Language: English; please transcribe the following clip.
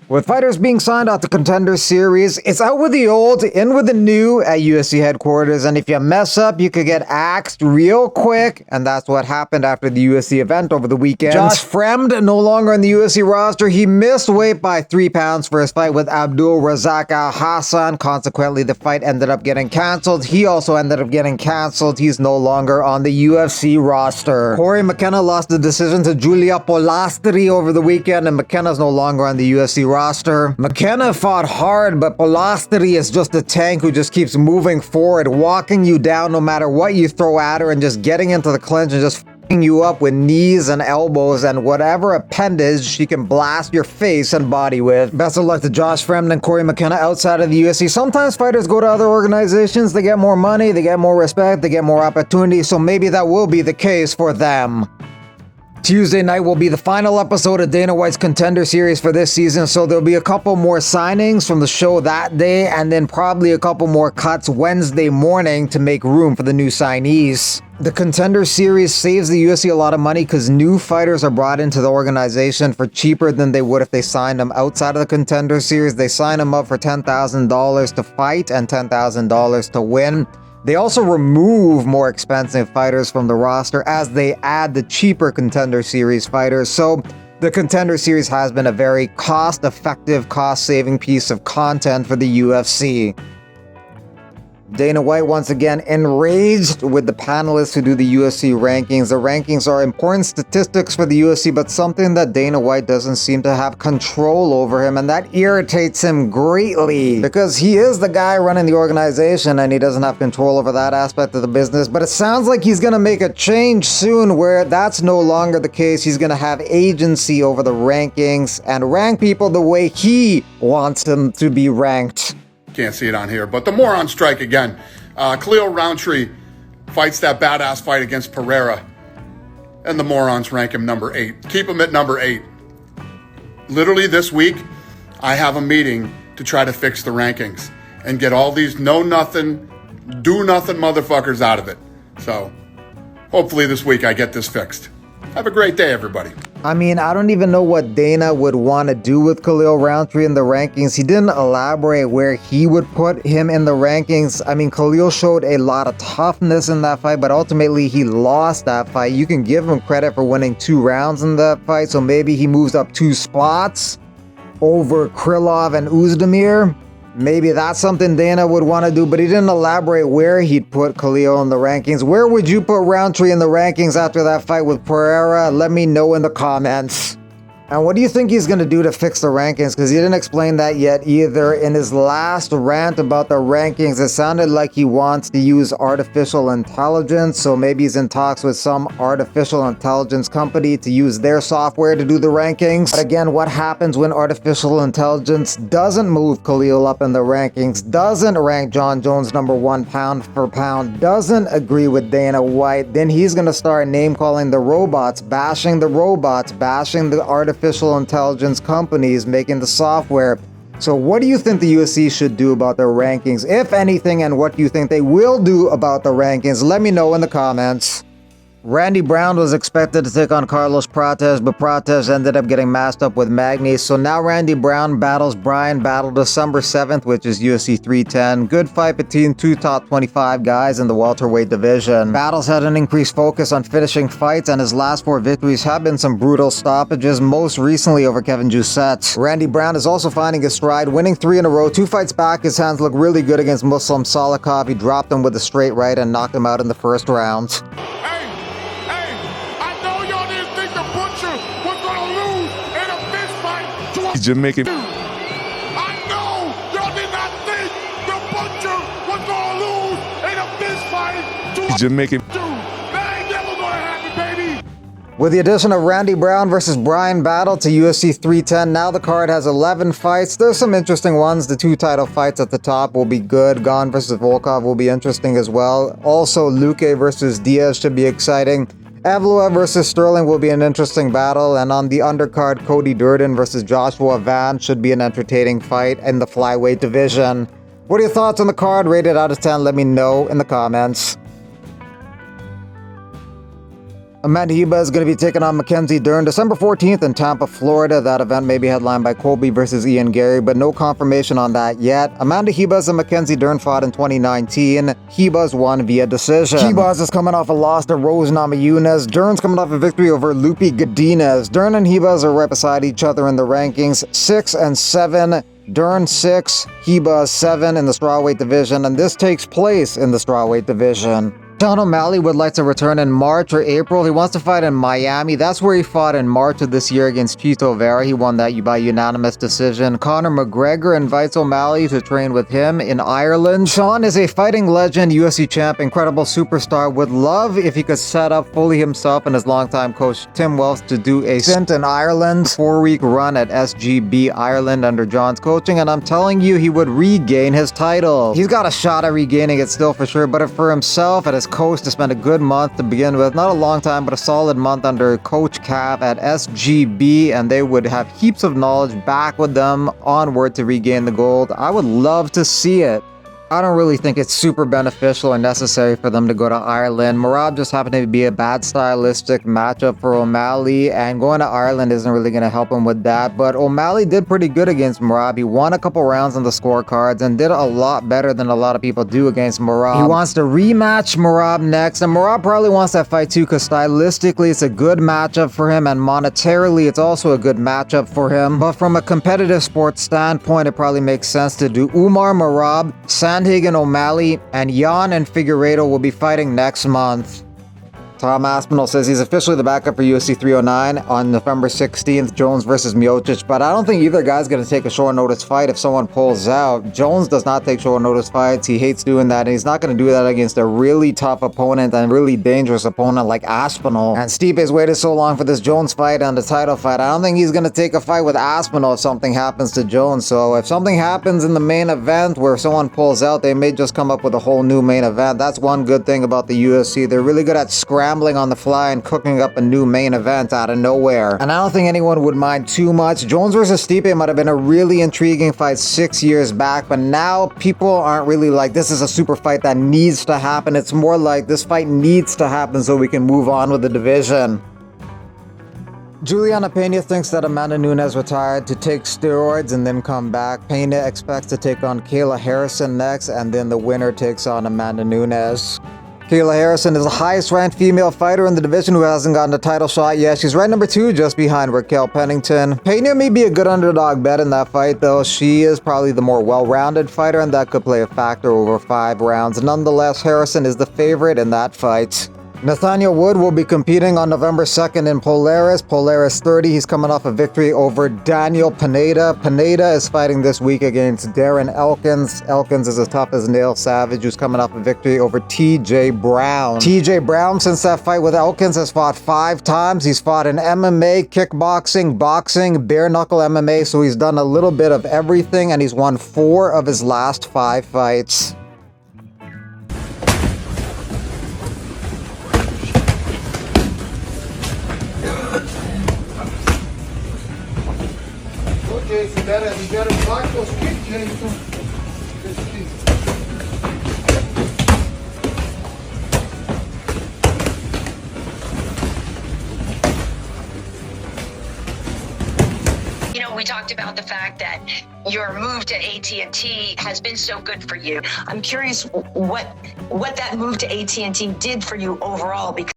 With fighters being signed out to Contender Series, it's out with the old, in with the new at UFC headquarters, and if you mess up, you could get axed real quick, and that's what happened after the UFC event over the weekend. Josh Fremd, no longer in the UFC roster, he missed weight by 3 pounds for his fight with Abdul Razak Al Hassan. Consequently, the fight ended up getting cancelled. He also ended up getting cancelled. He's no longer on the UFC roster. Corey McKenna lost the decision to Julia Polastri over the weekend, and McKenna's no longer on the UFC roster. McKenna fought hard, but Polastri is just a tank who just keeps moving forward, walking you down no matter what you throw at her, and just getting into the clinch and just f***ing you up with knees and elbows and whatever appendage she can blast your face and body with. Best of luck to Josh Fremd and Corey McKenna outside of the UFC. Sometimes fighters go to other organizations, they get more money, they get more respect, they get more opportunity, so maybe that will be the case for them. Tuesday night will be the final episode of Dana White's Contender Series for this season, so there'll be a couple more signings from the show that day, and then probably a couple more cuts Wednesday morning to make room for the new signees. The Contender Series saves the UFC a lot of money because new fighters are brought into the organization for cheaper than they would if they signed them outside of the Contender Series. They sign them up for $10,000 to fight and $10,000 to win. They also remove more expensive fighters from the roster as they add the cheaper Contender Series fighters. So the Contender Series has been a very cost-effective, cost-saving piece of content for the UFC. Dana White once again enraged with the panelists who do the UFC rankings. The rankings are important statistics for the UFC, but something that Dana White doesn't seem to have control over him, and that irritates him greatly because he is the guy running the organization and he doesn't have control over that aspect of the business. But it sounds like he's going to make a change soon where that's no longer the case. He's going to have agency over the rankings and rank people the way he wants them to be ranked. Can't see it on here, but the moron strike again. Khalil Rountree fights that badass fight against Pereira, and the morons rank him number 8. Keep him at number 8. Literally this week, I have a meeting to try to fix the rankings and get all these know-nothing, do-nothing motherfuckers out of it. So, hopefully this week I get this fixed. Have a great day, everybody. I mean, I don't even know what Dana would want to do with Khalil Rountree in the rankings. He didn't elaborate where he would put him in the rankings. I mean, Khalil showed a lot of toughness in that fight, but ultimately he lost that fight. You can give him credit for winning 2 rounds in that fight, so maybe he moves up 2 spots over Krylov and Oezdemir. Maybe that's something Dana would want to do, but he didn't elaborate where he'd put Khalil in the rankings. Where would you put Rountree in the rankings after that fight with Pereira? Let me know in the comments. And what do you think he's going to do to fix the rankings? Because he didn't explain that yet either. In his last rant about the rankings, it sounded like he wants to use artificial intelligence. So maybe he's in talks with some artificial intelligence company to use their software to do the rankings. But again, what happens when artificial intelligence doesn't move Khalil up in the rankings, doesn't rank John Jones number 1 pound for pound, doesn't agree with Dana White? Then he's going to start name-calling the robots, bashing the artificial intelligence companies making the software. So what do you think the UFC should do about their rankings, if anything, and what do you think they will do about the rankings? Let me know in the comments. Randy Brown was expected to take on Carlos Prates, but Prates ended up getting matched up with Magny. So now Randy Brown battles Bryan Battle December 7th, which is UFC 310. Good fight between 2 top 25 guys in the welterweight division. Battles had an increased focus on finishing fights, and his last 4 victories have been some brutal stoppages, most recently over Kevin Jousset. Randy Brown is also finding his stride, winning 3 in a row. 2 fights back, his hands look really good against Muslim Salikov. He dropped him with a straight right and knocked him out in the first round. Jamaican. I know y'all did not think the Butcher was gonna lose in a fist fight. Jamaican. That ain't never gonna happen, baby. With the addition of Randy Brown versus Bryan Battle to UFC 310, now the card has 11 fights. There's some interesting ones. The 2 title fights at the top will be good. Gane versus Volkov will be interesting as well. Also, Luque versus Diaz should be exciting. Evloev versus Sterling will be an interesting battle, and on the undercard, Cody Durden versus Joshua Van should be an entertaining fight in the flyweight division. What are your thoughts on the card? Rated out of 10, let me know in the comments. Amanda Nunes is going to be taking on Mackenzie Dern December 14th in Tampa, Florida. That event may be headlined by Colby versus Ian Gary, but no confirmation on that yet. Amanda Nunes and Mackenzie Dern fought in 2019. Nunes won via decision. Nunes is coming off a loss to Rose Namajunas. Dern's coming off a victory over Lupi Godinez. Dern and Nunes are right beside each other in the rankings, 6 and 7. Dern 6, Nunes 7 in the strawweight division, and this takes place in the strawweight division. Sean O'Malley would like to return in March or April. He wants to fight in Miami. That's where he fought in March of this year against Chito Vera. He won that by unanimous decision. Conor McGregor invites O'Malley to train with him in Ireland. Sean is a fighting legend, UFC champ, incredible superstar. Would love if he could set up fully himself and his longtime coach Tim Wells to do a stint in Ireland, 4-week run at SGB Ireland under John's coaching, and I'm telling you, he would regain his title. He's got a shot at regaining it still for sure, but for himself and his coach to spend a good month to begin with, not a long time, but a solid month under Coach Cav at SGB, and they would have heaps of knowledge back with them onward to regain the gold. I would love to see it. I don't really think it's super beneficial or necessary for them to go to Ireland. Merab just happened to be a bad stylistic matchup for O'Malley, and going to Ireland isn't really going to help him with that. But O'Malley did pretty good against Merab. He won a couple rounds on the scorecards and did a lot better than a lot of people do against Merab. He wants to rematch Merab next, and Merab probably wants that fight too, because stylistically it's a good matchup for him, and monetarily it's also a good matchup for him. But from a competitive sports standpoint, it probably makes sense to do Umar Merab, Sandhagen O'Malley, and Jan and Figueiredo will be fighting next month. Tom Aspinall says he's officially the backup for UFC 309 on November 16th, Jones versus Miocic, but I don't think either guy's going to take a short notice fight if someone pulls out. Jones does not take short notice fights. He hates doing that, and he's not going to do that against a really tough opponent and really dangerous opponent like Aspinall. And Stipe's waited so long for this Jones fight and the title fight. I don't think he's going to take a fight with Aspinall if something happens to Jones. So if something happens in the main event where someone pulls out, they may just come up with a whole new main event. That's one good thing about the UFC. They're really good at scrambling on the fly and cooking up a new main event out of nowhere. And I don't think anyone would mind too much. Jones versus Stipe might have been a really intriguing fight 6 years back, but now people aren't really like, this is a super fight that needs to happen. It's more like, this fight needs to happen so we can move on with the division. Juliana Peña thinks that Amanda Nunes retired to take steroids and then come back. Peña expects to take on Kayla Harrison next, and then the winner takes on Amanda Nunes. Kayla Harrison is the highest-ranked female fighter in the division who hasn't gotten a title shot yet. She's ranked number 2, just behind Raquel Pennington. Peña may be a good underdog bet in that fight, though. She is probably the more well-rounded fighter, and that could play a factor over 5 rounds. Nonetheless, Harrison is the favorite in that fight. Nathaniel Wood will be competing on November 2nd in Polaris. Polaris 30, he's coming off a victory over Daniel Pineda. Pineda is fighting this week against Darren Elkins. Elkins is a tough-as-nail savage who's coming off a victory over TJ Brown. TJ Brown, since that fight with Elkins, has fought 5 times. He's fought in MMA, kickboxing, boxing, bare-knuckle MMA, so he's done a little bit of everything, and he's won 4 of his last 5 fights. You better block those kicks, Jason. You know, we talked about the fact that your move to AT&T has been so good for you. I'm curious what that move to AT&T did for you overall, because